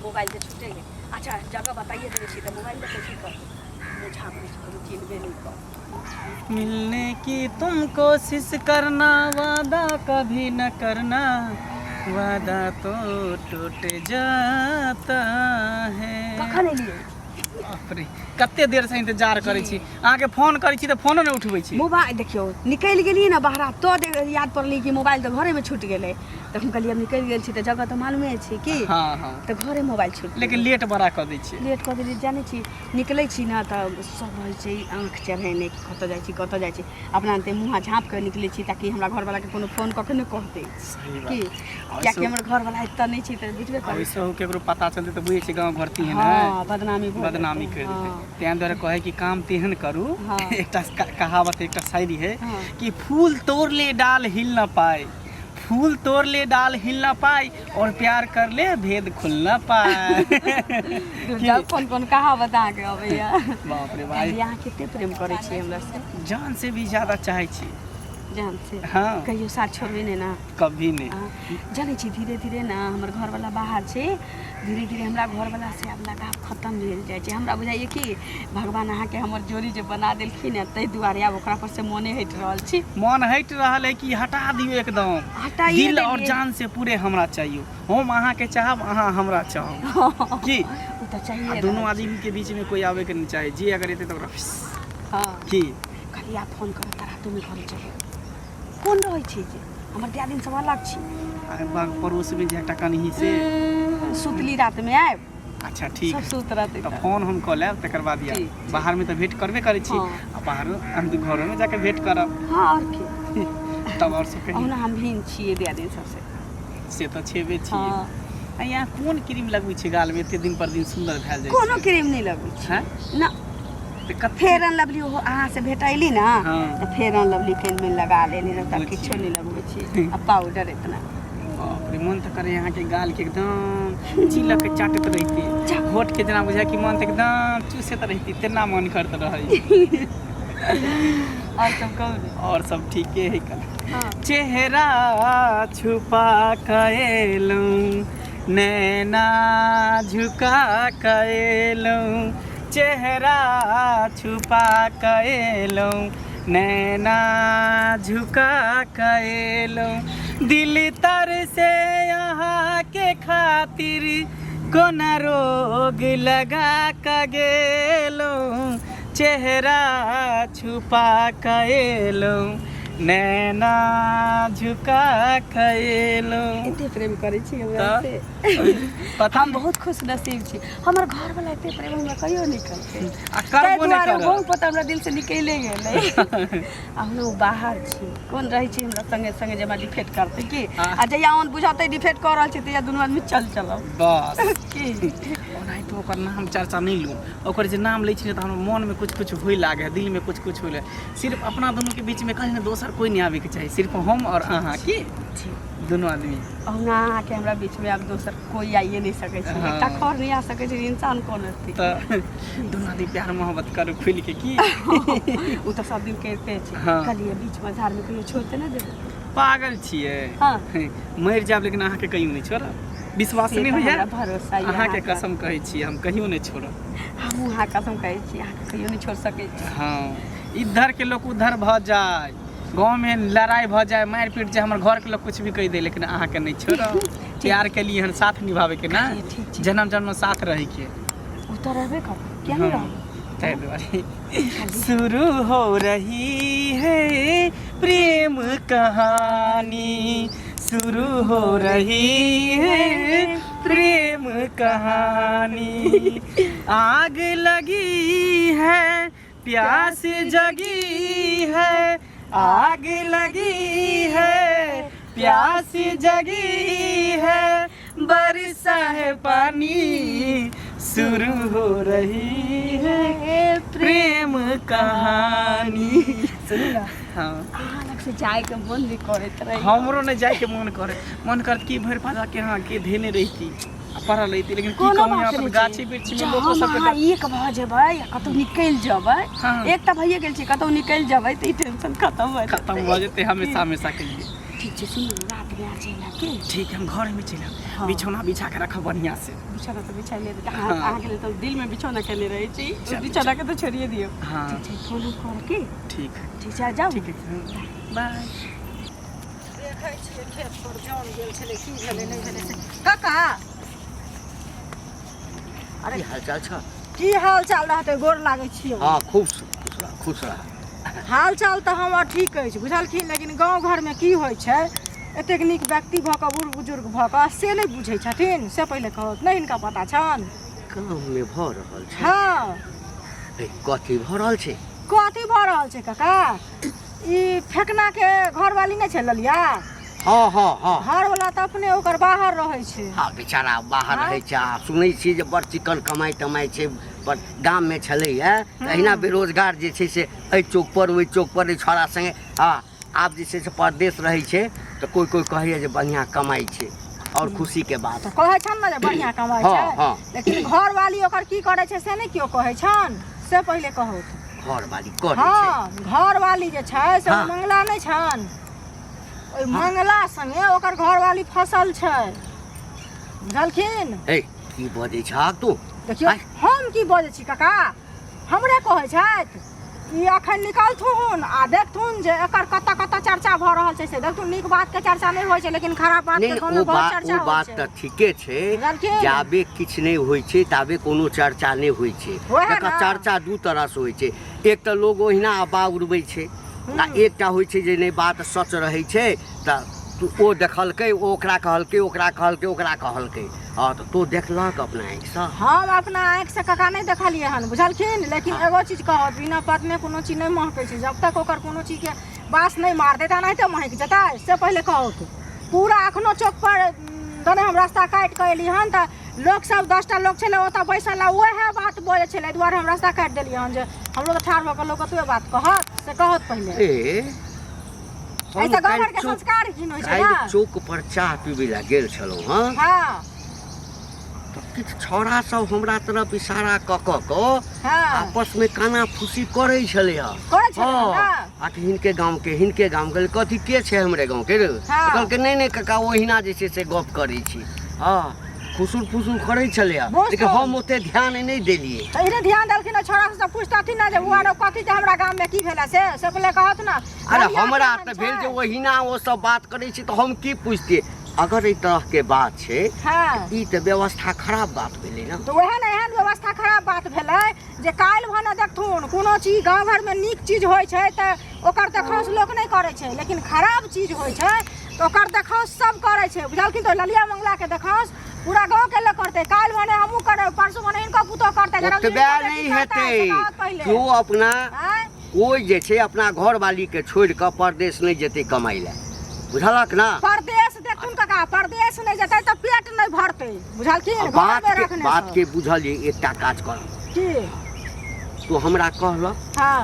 Mobile से छूटेंगे। अच्छा जगह बताइए देवे तो मोबाइल में कैसे कर मुझा चिन्हबे नहीं कर। मिलने की तुम कोशिश करना, वादा कभी न करना, वादा तो टूट जाता है। कखन एलिए? बाप रे, कते देर से इंतजार करै छी, अहाँके फोन करै छी तऽ फोनो नहि उठबै छी। मोबाइल देखियो निकलि गेलिए ना बाहर तो याद पड़ली कि मोबाइल तो घरे में छूट गेलै, तो हम कहलिए निकलि गेल छी तो जगह तो मालूमे छै कि हाँ हाँ, तो घरे मोबाइल छूट लेकिन लेट बड़ा कऽ दै छी। लेट कऽ देली जानै छी, निकलै छी ना तऽ सब होइ छै आँख चढ़ेने कि कतऽ जाइ छी कतऽ जाइ छी, अपना ते मुँह झाँप कऽ निकलै छी ताकि हमरा घरवाला के कोनो फोन कखन नहि कहतै कि कियाकि हमर घरवाला एतऽ नहि छै तऽ बुझबे करै वैसे हो केकरो पता चलतै तऽ बुझै छै गाँव घर तिहन है, हाँ बदनामी कर देतै। तें द्वारा कहे कि काम तेहन करू। एकटा कहावत एकटा शायरी है कि फूल तोड़ ले डाल हिल न पाए, फूल तोड़ ले डाल हिल न पाए, और प्यार कर ले भेद खुल न पाए। कौन कौन कहावत अहाँके अबैया? बाप रे भाई, यहाँ कते प्रेम करै छी हमरा से, जान से भी ज्यादा चाहे छी। जान से हाँ, कहियो साथ छोड़बे नहीं ना, कभी नहीं। जाने छी धीरे धीरे ना हमर घर वाला बाहर छै, धीरे धीरे हमरा घर वाला से अब लगाव खत्म भेल जाइ छै। हमरा बुझाइए कि भगवान अहाँके हमर जोड़ी जे बना देलखिन है ताहि दुआरे अब ओकरा पर से मोने हटि रहल छी। मन हटि रहल है कि हटा दियो एकदम, दिल और जान से पूरे हमरा चाहिए। हम अहाँ के चाहब, अहाँ हमरा चाहब की तो चाहिए। दोनों आदमी के बीच में कोई आवे के नहीं चाहे, जे अगर एते तो हाँ की खाली आप फोन कर तारा तुम घर चाहिए कोन रहै छी जे हमर दियादिन सब अलग छी। पड़ोस में जे एकटा कनही से सुतली रात में आयब। अच्छा ठीक सब सुत रहते तो फोन हम कऽ लेब, तकर बाद या बाहर में तो भेंट करबे करै छी, आ बाहर हम तो घरों में जाके भेंट करब। हाँ और की तब और सब कहियो ओना हम भिन छियै दियादिन सबसे से तो छेबे छी। आ यहाँ कोन क्रीम लगबै छै गाल में एते दिन पर दिन सुंदर भेल जाइ छै? कोनो क्रीम नहीं लगबै छै हैं ना, फेयर एंड लवली अहाँ से भेटैली ना तो फेयर एंड लवली पेन में लगा लेनी ना, तब किछो नहीं लगबै छी। आ पाउडर इतना बाप रे, मन तो करे यहाँ के गाल के एकदम चिलक के चाटत रहती, होठ के जना बुझा कि मन तो एकदम चूसत रहती, तेना मन करत रहे। और सब कहू और सब ठीके है का। चेहरा छुपा कएलूं, नैना झुका कएलूं, चेहरा छुपा कएलूं, नैना झुका कएलूं, दिल तर से यहाँ के खातिर कोना रोग लगा के गेलूं, चेहरा छुपा कएलूं, नैना झुका कएलूं। एते प्रेम करै छी हमरा से, पता हम बहुत खुश नसीब छी। हमर घर वाला एते प्रेम हमरा कहियो नहीं करते, आ करबो नहीं करब। बहुत पता हमरा दिल से निकले गेलै। हम लोग बाहर छी, कोन रहै छी हमरा संगे संगे जे हमरा डिफेट करते की, आ जया ओन बुझाते डिफेट कर रहल छी त या दुनू आदमी चल चलब बस की। ओनाहि तो ओकर नाम चर्चा नहीं लूँ, ओकर जे नाम लै छी त हमर मन में कुछ कुछ होय लागे, दिल में कुछ कुछ होय। सिर्फ अपना दोनों के बीच में कहीं ना दोसर कोई नहीं आवे के चाहिए, सिर्फ हम और अहाँ की दोनों आदमी। ओना अहाँ के हमरा बीच में अब दोसर कोई आइए नहीं सकै छै, एकटा खर नहीं आ सकै छै, इंसान कोन रहतै। तो दोनों आदमी प्यार मोहब्बत करू खुल के की। उ तो सब दिन कहते छै, कहलिए बीच में झाड़ में कहियो छोड़ते ना देबै। पागल छिए, मर जाब लेकिन अहाँ के कहियो नहीं छोड़ब। विश्वास नहीं होइए? भरोसा अहाँ के कसम कहै छी, हम कहियो नहीं छोड़ब। हम अहाँ कसम कहै छी, अहाँ के कहियो नहीं छोड़ सकै छी। हाँ, इधर के लोग उधर भ जाए, गाँव में लड़ाई भ जाए, मार पीट जाए, हमारे घर के लोग कुछ भी कह दे, लेकिन अहाँ के नहीं छोड़ब। प्यार के लिए हन साथ निभावे के ना, जन्म जन्म साथ रहे के। उतर रहबे कर, क्या नहीं रह। शुरू हो रही है प्रेम कहानी, शुरू हो रही है प्रेम कहानी, आग लगी है प्यास जगी है, आग लगी है प्यास जगी है, बरसा है पानी, शुरू हो रही है प्रेम कहानी। हाँ, अलग से जाए के मन भी करत रही, हमरो ने जाए के मन करे, मन करत की भर पादा के हाँ के धेने रहती पढ़ल रहती, लेकिन की कहूँ अपन गाछी वृक्षी में लोग सब एक भ जेबै कतौ निकल जेबै, एक त भइए गेल छी कतौ निकल जेबै त ई टेंशन खत्म भ जेते हमेशा हमेशा के लिए। ठीक है सुनो रात में आ जाइला के ठीक है हम घर में चलब बिछौना बिछा के रखब बढ़िया से बिछौना तो बिछा ले आगे ले तो दिल में बिछौना के ले रही छी बिछौना के तो छोड़िए दियो हाँ ठीक है फोन करके ठीक है ठीक है जाओ ठीक है बाय देखै छियै खेत पर जान गेल छलै की भेलै नहि भेलै से काका अरे हाल चाल छ की हाल चाल रहतै गोर लागै छियै हाँ खूब खुश रह हाल चाल तऽ हमर ठीक अछि बुझलखिन लेकिन गाँव घरमे की होइ छै एतेक नीक व्यक्ति भऽ कऽ बूढ़ बुजुर्ग भऽ कऽ से नहि बुझै छथिन से पहिले कहत नहि हिनका पता छनि गाँवमे भऽ रहल छै हाँ कथी भऽ रहल छै कथी भऽ रहल छै काका ई फेकना के घरवाली नहि छै ललिया हाँ हाँ हाँ घरवला तऽ अपने ओकर बाहर रहै छै हाँ बेचारा बाहर रहै छै आ सुनै छियै जे बड़ चिकन कमाइ तमाइ छै पर गाममे छलैए अहिना बेरोजगार जे छै से एहि चौक पर ओहि चौक पर छौड़ा सङ्गे हाँ आब जे छै से परदेश रहै छै तऽ कोइ कोइ कहैए जे बढ़िआँ कमाइ छै और खुशीके बात तऽ कहै छनि ने जे बढ़िआँ कमाइ छै लेकिन घरवाली ओकर की करै छै से नहि केओ कहै छनि से पहिले कहू घरवाली करै छै हाँ घरवाली जे छै से हाँ। मंगला नहि छनि ओहि मंगला संगे ओकर घरवाली फसल छै बुझलखिन हे की बजै छह तू देखियौ हम की बजै छी काका हमरे कहै छथि ई अखन निकलथुन आ देखथुन जे एकर कतऽ कतऽ चर्चा भऽ रहल छै से देखथुन नीक बात के चर्चा नहि होइ छै लेकिन खराब बात के नहीं गाँव में बहुत चर्चा ओ होइ बात छै तऽ ठीके छै बुझलखिन? जाबे किछु नहि होइ छै ताबे कोनो चर्चा नहि होइ छै ओहे एकर ने। चर्चा दू तरहसँ होइ छै एक तऽ लोग ओहिना अफवाह उड़बै छै आ एकटा होइ छै जे नहि बात सच रहै छै तऽ ओ देखलकै ओकरा कहलकै ओकरा कहलकै ओकरा कहलकै हाँ तऽ तो देखलक अपना आँखिसँ हम अपना आँखि से काका नहि देखलियै हन बुझलखिन लेकिन एगो चीज कहत बिना पतने कोनो चीज नहि महकै छै जब तक ओकर कोनो चीज के बास नहि मारतै ता नहि तऽ महक जेतै से पहिले कहत पूरा एखनो चौक पर दने हम रास्ता काटि कऽ एली हन तऽ लोक सब 10टा लोक छलै ओतऽ बैसल वएह बात बोलै छलै एहि दुआरे हम रास्ता काटि देलियै हन जे हमरो तऽ ठाढ़ भऽ कऽ लोक ओतबे बात कहत से कहत पहिले ऐसा गाँव घर के संस्कार की होइ छै ना चौक पर चाह पीबै लए गेल छलहुँ हँ हाँ तऽ किछु छौड़ा सब हमरा तरफ इशारा कऽ कऽ हाँ आपसमे काना फूसी करै छलै करै छलै ना आठ हिनके गाँव के कथी के छै हमरे गाँव के हाँ। कहलकै नहीं काका ओहिना जे छै से गप करै छी हाँ फुसुर करै छलै लेकिन हम ओते ध्यान नहीं देलिए तऽ इने ध्यान देलखिन छोड़ा से पूछतथिन ना जे बुआरो कथी जे हमरा गाम में की भेला से पहिले कहत ना अरे हमरा तऽ भेल जे ओहिना ओ सब बात करै छी तऽ हम की पूछतिए अगर एहि तरह के बात छै हाँ ई तऽ व्यवस्था खराब बात भेलै ना तो वह एहन व्यवस्था खराब बात भेलै जे काल्हि भने देखथुन कोनो चीज गाँव घर में नीक चीज होइ छै तऽ ओकर देखाउस लोक नहि करै छै लेकिन खराब चीज होइ छै तऽ ओकर देखाउस सब करै छै बुझलखिन तो ललिया मंगला के देखाउस पूरा गाँव के लोग करते काल्हि भने हमहूँ करब परसों भने इनको पुतो करते ओतबे नहीं हेतै केओ अपना कोई जे छै अपना घरवाली के छोड़ि कऽ परदेश नहीं जेतै कमाइ लए बुझलक ना परदेश देखथुन काका परदेश नहीं जेतै तऽ पेट नहीं भरतै बुझलखिन बात के बुझलिए एकटा काज कर की तो हमरा कहलक हाँ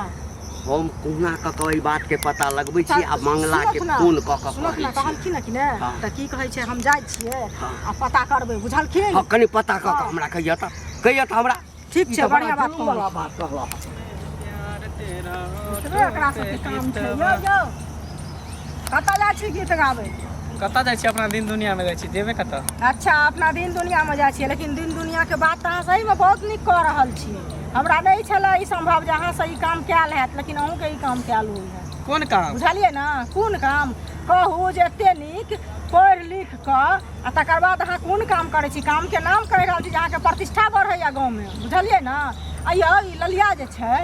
हम कोना कऽ कऽ ई बात के पता लगबै छी आ मंगला के फोन कऽ कऽ सुनत ना कहै छी कहलखिन कि ने हाँ। तऽ की कहै छै हम जाइ छियै हाँ। आ पता करबै बुझलखिन हाँ कनि पता कऽ हाँ। कऽ हमरा कहिया तऽ हमरा ठीक ई छै तऽ बढ़िया बड़ा बात जुलूम वाला बात कहलक एकरा सबके काम छै यो कतऽ जाइ छी गीत गाबै कतऽ जाइ छी अपना दिन दुनिया में जाइ छी जेबे कतऽ अच्छा अपना दिन दुनिया में जाइ छियै लेकिन दिन दुनिया के बात तऽ अहाँ सही में बहुत नीक कऽ रहल छी हमरा नहीं छलै ई संभव जे अहाँ से ई काम कयल हैत लेकिन अहूँके ई काम कयल होइ है कोन काम बुझलियै ना कोन काम कहू जे एते नीक पढ़ि लिख कऽ आ तकर बाद अहाँ कोन काम करै छी काम के नाम कहि रहल छी जे अहाँके प्रतिष्ठा बढ़ैया गाँव में बुझलियै ना अयौ ई ललिया जे छै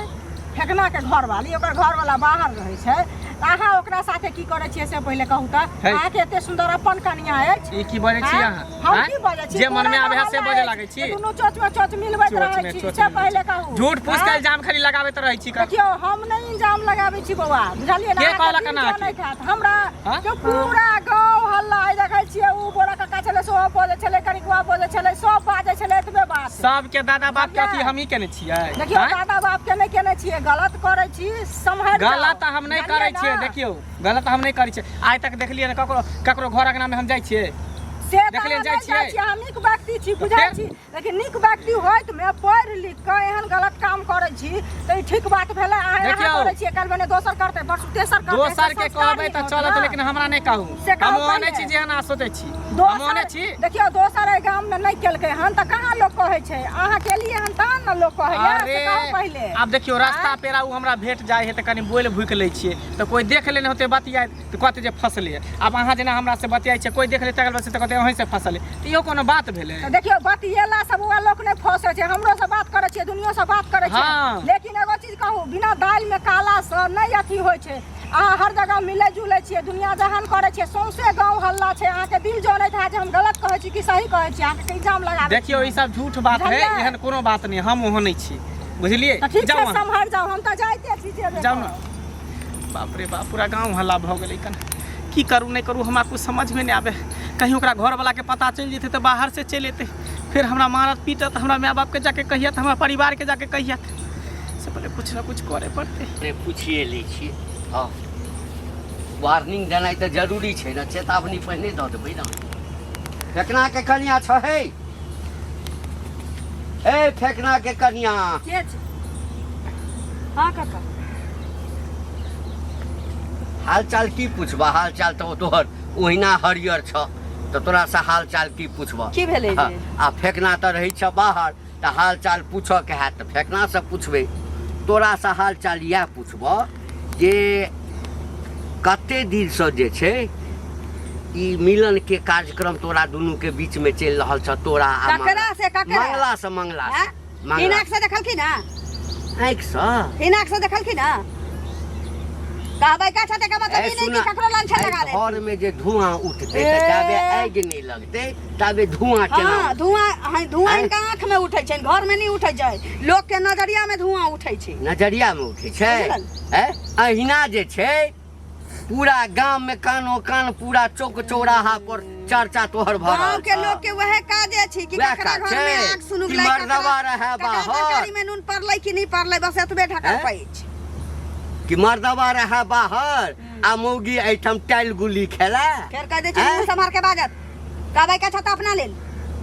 फेकना के घरवाली ओकर घरवाला बाहर रहै छै अहाँ ओकरा साथे की करै छियै से पहिले कहू तऽ अहाँके एते सुंदर अपन कनिया अछि ई की बजै छी अहाँ हम की बजै छी जे मन में आबै है से बजे लागै छी दुनू चोच में चोच मिलबैत रहै छी से पहिले कहू झूठ फूस के इल्जाम खाली लगाबैत रहै छी देखियो हम नहीं इल्जाम लगाबै छी बौआ बुझलियै ना के कहलक ना हमरा के पूरा गांव हल्ला है देखै छियै उ बोरा काका छले सो बोले छले कनिकवा बोले छले सब बाजै छले एतबे बात सबके दादा बाप के अथी हम ही केने छियै देखियो दादा बाप के नहीं केने छियै गलत करै छी सम्हार गलत हम नहीं करै छियै देखियो गलत हम नहीं करै छियै आइ तक देखलियै ना ककरो घर अंगना में हम जाइ छियै से देख ले तऽ जाइ नहि जाइ छियै छी, हम नीक व्यक्ति छी बुझै छी, लेकिन नीक व्यक्ति होइत मे पढ़ि लिख के एहन गलत काम करै छी तऽ ई ठीक बात भेलै। अहाँ देखियौ, करै छियै, काल्हि भने दोसर करतै, परसू तेसर करतै, दोसर के संस्कार कहबै नहि तऽ होत चलत, ने। लेकिन हमरा नहि कहू। से कहू हम ओहने पहिले। छी जेहन अहाँ सोचै छी, हम दोसर ओहने छी। देखियौ दोसर एहि गाम में नहीं केलकै हन तऽ कहाँ लोग कहै छै, अहाँ केलियै हन तहन न लोग कहैया। अरे से कहू पहिले। आब देखियो रास्ता पेरा उ हमरा भेट जाय है तऽ कनी बोल भूक लै छियै तऽ कोई देख लेने होते बतियाइत तऽ कहते जे फसले। आब अहाँ जेना हमरा से बतियाइ छै, कोई देख ले तगल बस तऽ कहते अहीं से फसले, तऽ इहो कोनो बात भेलै? तऽ देखियौ बतियेला सब उहा लोक नहीं फंसे छै, हमरो से बात करे छियै, दुनिया से बात करे छियै। हाँ। लेकिन एगो चीज कहू, बिना दाल में काला से नहीं अथी होइ छै। अहाँ हर जगह मिले जुले छियै, दुनिया जहान करे छियै, सौंसे गांव हल्ला छै, अहाँ के दिल जानैत है जे हम गलत कहै छी कि सही कहै छी, अहाँ के इल्जाम लगा दै देखियो ई सब झूठ बात है, बुझलियै? एहन कोनो बात नहीं, हम ओहने छी, बुझलिए? तऽ ठीक जाओ छै, अहाँ। सम्हार जाओ, हम तऽ जाइते छी जे जाओ ना। बाप रे बाप, पूरा गांव हल्ला भ गेलै कन। की करूँ नहीं करूँ हमरा कुछ समझ में नहीं आवे। कहीं ओकरा घर वाला के पता चल जेते तो बाहर से चल एते, फिर हमरा मारत पीटत, हमरा माय बाप के जाके कहियत, हमरा परिवार के जाके कहियत। से पहले कुछ ना कुछ करे पड़ते। पूछिए लै छियै। हाँ, वार्निंग देनाइ तऽ जरूरी छै ने, चेतावनी पहिने दऽ देबै ने। फेकना के कनिया छ हे, ए फेकना के कनिया, के छै? हाँ काका। हाल चाल की पूछबा? हाल चाल तो तोहर ओहिना हरियर छ, तो तोरा से हाल चाल की पूछबा? की भेलै हाँ, जे? आ फेकना तो रही छ बाहर, तो हाल चाल पूछो के है तो फेकना से पूछबे। तोरा से हाल चाल यह पूछबा जे कते दिन से जे छै ई मिलन के कार्यक्रम तोरा दुनू के बीच में चल रहल छ, तोरा आ ककरा से ककरा? मंगला से मंगला से। मंगला हिनाक से देखलखिन ना? आँखि से हिनाक से देखलखिन ना? कहबै का छते का मतलब ई नहीं कि ककरो लांछन लगा दे। घर में जे धुआं उठते त जाबे आगि नहीं लगते तबे धुआं केना हाँ, धुआं इनका आँख में उठै छै, घर में नहीं उठै छै, लोग के नजरिया में धुआं उठै छै। नजरिया में उठे छै। अहिना जे छै पूरा गांव में कानो कान पूरा चौक चौराहा पर चर्चा तोहर भर गांव के लोग के वह काजे छी कि वएह ककरा काज घर में छै आँख सुनुक कि लाई, मर्दवा रहे बाहर। तरकारी में नून पड़लै कि नहीं पड़लै, बस एतबे ढकल पाइ छै। कि मर्दवा रहे बाहर आ मौगी एठम टाइल गुल्ली खेला। फेर कह दे छै मुंह संभार के बाजत, कहबै का छता अपना लेल,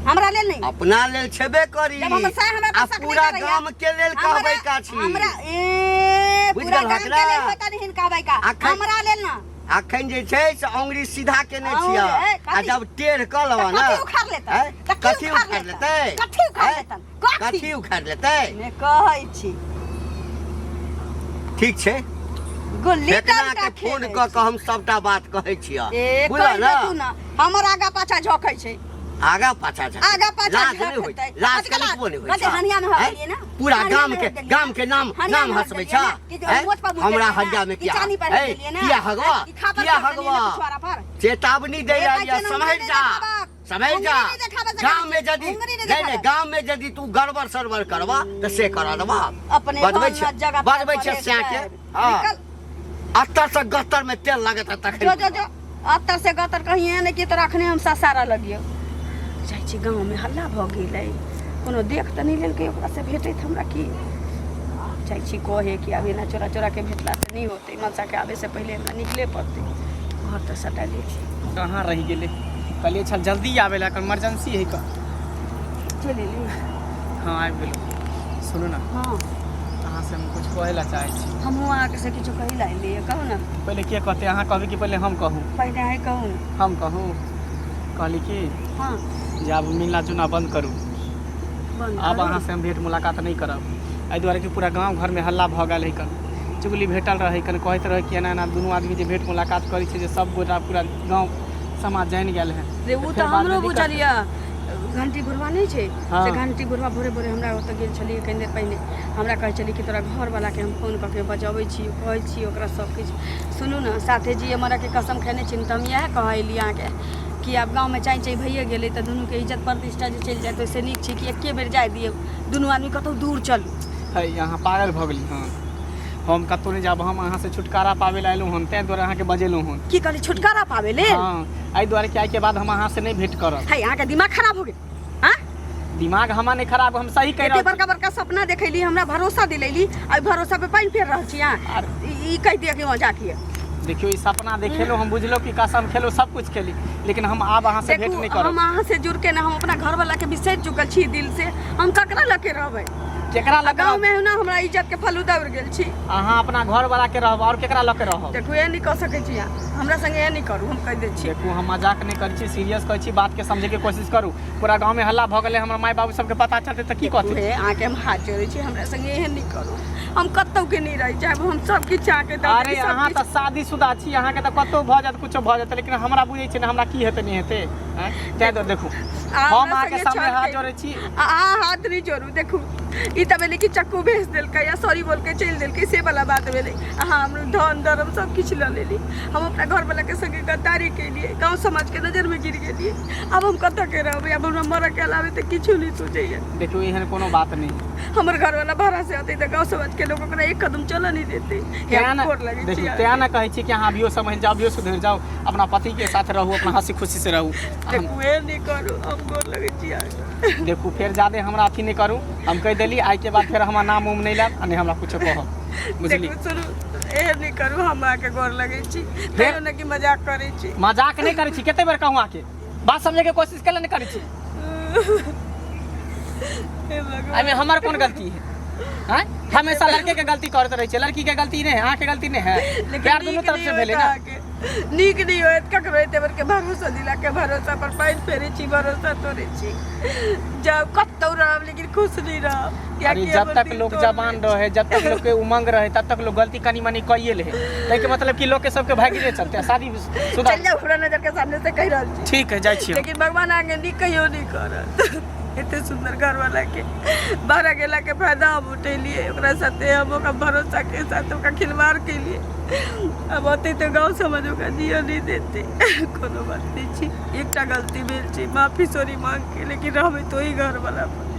हमरा लेल नहीं। अपना लेल छेबे करी, जब हम सह हमरा आ पर शक पूरा नहीं करैया, गांव के लेल कहबै का छी। हमरा ए बुझि पूरा गेल गांव के हकरा? लेल होता नहीं कहबै का, हमरा लेल ना। अखन जे छै से अंगुरी सीधा केने अंगुरी, छियै, ए, आ कथी? जब टेढ़ क लेबा ना कथी उखाड़ लेतै? हैं? कथी उखाड़ लेतै? कथी उखाड़ हैं? लेतै? कथी उखाड़ लेतै? ने कहै छी ठीक छै, गुल्ली फेकना डंडा के फोन खेलै क छी। के हम सबटा बात कहै छियै, ए बुझल कहि ना? दे तू ना, हमर आगा पाछा झोकै छै, आगा पाछा जा, आगा पाछा लाज नहीं होई, झोकतै। लाज कथी कनी लाज? को नहीं होई कथी हनिया में हर देलियै ना? पूरा हनिया गाम में के हर देलियै ना? हनिया नाम में हर हंसबै देलियै छ ना? कि जो मोट पर मुँह हमरा देलियै ना? हरिया में कि किया चानी पर है? देलियै ना? किया हगवा कि खापर किया पर देलियै हगवा ना पिछवाड़ा पर? चेतावनी दे ए, रही कैसे समझ उंगली जा, देखाबक? समझ जा। उंगली नहीं देखाबक, गांव में यदि उंगली नहीं नहीं देखाबक। गांव में यदि तू गड़बड़ सरबर करबा तो से करा देबा। अपने बजबै गाँव छै में जगह बजबै पर छै परेश स्या के है। हां निकल। अत्तर से गत्तर में तेल लगत है तखन जो जो जो अत्तर से गत्तर कहीं है नहीं कि तो रखने हम ससारा लगियो। जाइ छी गांव में हल्ला भ गेलै, कोनो देख त नहीं लेलकै, ओकरा से भेटैत हमरा की। जाइ छी कहे कि अब एना चोरा चोरा के भेटला से नहीं होते, मनसा के आवे से पहले हमरा निकले पड़ते। घर तो सटा लै छी, कहाँ रह गेले? कहलिए चल जल्दी आवेला, कर इमरजेंसी है का। चले ली। हाँ आबि गेलो। सुनो ना, हाँ अहाँ से हम कुछ कहे ला चाहे छी। हमहूँ आके से किछु कही ला लिए, कहू ना। पहले के कहते अहाँ कहबे कि पहले हम कहूँ? पहले है कहू ना। हम कहूँ? कहली कि हाँ जे आब मिलना जुलना बंद करू, बंद अब करू। अहाँ से हम भेंट मुलाकात नहीं करब। एहि दुआरे कि पूरा गांव घर में हल्ला भ गेल है कन, चुगली भेटल रहे कन, कहैत रहे कि एना एना दुनू आदमी जे भेंट मुलाकात करै छै जे सब गोटा पूरा गांव समाज जानि गेल है। रे उ फिर तो बाद में हमरो दिक्कत- बुझलिया, घंटी बुढ़वा नहीं छै हाँ। से घंटी बुढ़वा भोरे भोरे हमरा ओतऽ गेल छलियै कनि देर पहिने, हमरा कहै छलियै कि तोरा घरवला के हम फोन कऽ के बजबै छी, कहै छी ओकरा सब किछु। सुनू ना साथे जी हमरा के कसम खेने छी तऽ हम इएह कहलियै अहाँके कि आब गाँव में चाय भइए गेलै तऽ दुनू के इज्जत प्रतिष्ठा जे चलि जाए ओहिसँ नीक छै कि एके बेर जाय दियौ, दुनू आदमी कतहु दूर चलू। है यहाँ पागल भऽ गेली। हाँ हम कतहु नहीं जाब, हम अहाँ से छुटकारा पावे ला एलहुँ हन, ताहि दुआरे अहाँके बजेलहुँ हन। की कहली छुटकारा पावे ले? हाँ एहि दुआरे कि आइ के बाद हम अहाँ से नहीं भेंट करब। है अहाँके दिमाग खराब हो गेल? हाँ दिमाग हमार नहीं खराब, हम सही कह एते रहे बड़का बड़का सपना देखैली, हमरा भरोसा दिलैली, आ भरोसा पे पानि फेर रहल छी अहाँ। ई कहि दिया कि वहाँ जाके देखियो ई सपना देखेलो हम बुझलो कि कसम खेलो सब कुछ खेली, लेकिन हम आब अहाँ से भेंट नहीं करब। हम अहाँ से जुड़ के ना हम अपना घर वाला के बिसरि चुकल छी दिल से। हम ककरा लके रहबै? केकरा लगे गाँव में ना हमरा इज्जत के फलूदा उड़ गेल छी। अहाँ अपना घर वाला के रहब और केकरा लके रहब? देखू ए नहीं कह सकै छी अहाँ, हमरा संगे ए नहीं करू, हम कह दै छी। देखू हम मजाक नहीं करै छी, सीरियस कहै छी, बात के समझे के कोशिश करू। पूरा गांव में हल्ला भ गेलै, हमर माय बाबू सबके पता चलते त की कहते? अहाँ के हम हाथ जोड़ै छी, हमरा संगे एहन नहीं करू। हम कतौ के नहीं रह जाब, हम सब किछ आके द। अरे अहाँ त शादीशुदा छी, अहाँ के त कतौ भ जात कुछो भ जात, लेकिन हमरा बुझै छै ने हमरा की हेतै नहीं हेतै। तै तो देखू हम अहाँ के सामने हाथ जोड़ै छी। अहाँ हाथ नहीं जोड़ू। देखू ई त भेलै कि चक्कू भेज देलकै या सॉरी बोल के चल देलकै, से वाला बात भेलै। अहाँ हमर धन धर्म सब किछ ल लेली। हम अपना घर वाला के संगे गद्दारी के लिए, गांव समाज के नजर में गिर गेलिए। अब हम कत के रहबै? अब हमरा मर के अलावे त किछु नहीं सोचैया। देखू एहन कोनो बात नहीं। हमर घर वाला बाहर से आते त गांव समाज के लोग ओकरा एक कदम चल नहीं देते। देखू तें ना कहै छी कि अहाँ अभियो समझ जाओ, अभियो सुधर जाओ, अपना पति के साथ रहू, अपना हंसी खुशी से रहू। देखू ए नहीं करू, हम गोर लगै छी। देखू फिर ज्यादा हमरा अथी नहीं करू, हम कह देली आई के बाद फिर हमरा नाम उम नहीं लाब आ नहीं हमरा कुछो कहब, बुझली? देखू सुनू, ए नहीं करू, हम आके गोर लगै छी। फेर न कि मजाक करै छी। मजाक नहीं करै छी, कते बेर कहूँ आके बात समझे के कोशिश कैले नहीं करै छी? एमे हमर कौन गलती है? हैं? हमेशा लड़के के गलती करते रहे, लड़की के गलती नहीं है, अहाँ के गलती नहीं है। प्यार दोनों तरफ से भेले ना। नीक नहीं होत ककरो एते बर के भरोसा दिला के भरोसा पर पैर फेरे छी, भरोसा तोड़े छी। जब कतौ रहब लेकिन खुश नहीं रहब। अरे जब तक लोग जवान रहे, जब तक लोग के उमंग रहे, तब तक लोग गलती कनी मनी कइए ले। के मतलब कि लोग के सबके भागिले चलते हैं, शादी शुदा। चल जाओ, पूरा नजर के सामने से कह रहल छी। ठीक है जाय छी, लेकिन भगवान आगे नी कहियो नहीं करत। इतने सुंदर घर वाला के बाहर गेला के फायदा हम उठेलिए, ओकरा साथे हम ओकरा भरोसा के साथ ओकरा खिलवाड़ के लिए। अब होते तो गाँव समझ ओकरा दिया नहीं देते। कोनो बात नहीं छी, एकटा गलती भेल छी, माफी सॉरी मांग के, लेकिन रहबै तो ही घर वाला पर।